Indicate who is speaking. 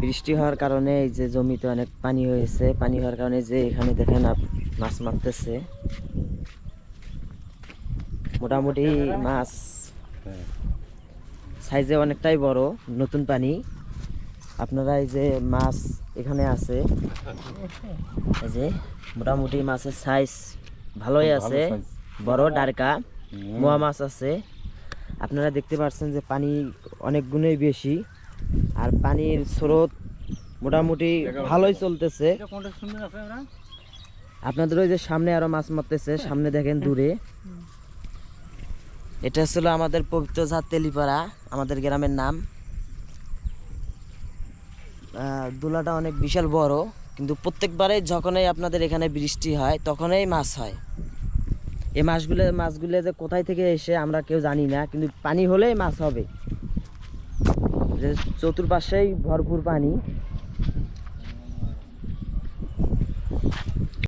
Speaker 1: বৃষ্টি হওয়ার কারণে এই যে জমিতে অনেক পানি হয়েছে, পানি হওয়ার কারণে যে এখানে দেখেন মাছ মারতেছে। মোটামুটি মাছ সাইজে অনেকটাই বড়, নতুন পানি। আপনারা এই যে মাছ এখানে আছে, এই যে মোটামুটি মাছের সাইজ ভালোই আছে, বড় ডারকা মোয়া মাছ আছে। আপনারা দেখতে পাচ্ছেন যে পানি অনেক গুণই বেশি, আর পানির স্রোত মোটামুটি ভালোই চলতেছে। আপনাদের ওই যে সামনে আরো মাছ মারতেছে, সামনে দেখেন দূরে। এটা ছিল আমাদের পবিত্র জাত তেলিপাড়া, আমাদের গ্রামের নাম। দুলাটা অনেক বিশাল বড়, কিন্তু প্রত্যেকবারে যখনই আপনাদের এখানে বৃষ্টি হয় তখনই মাছ হয়। এই মাছগুলো যে কোথায় থেকে এসে আমরা কেউ জানি না, কিন্তু পানি হলেই মাছ হবে। যে চতুর্পাশেই ভরপুর পানি।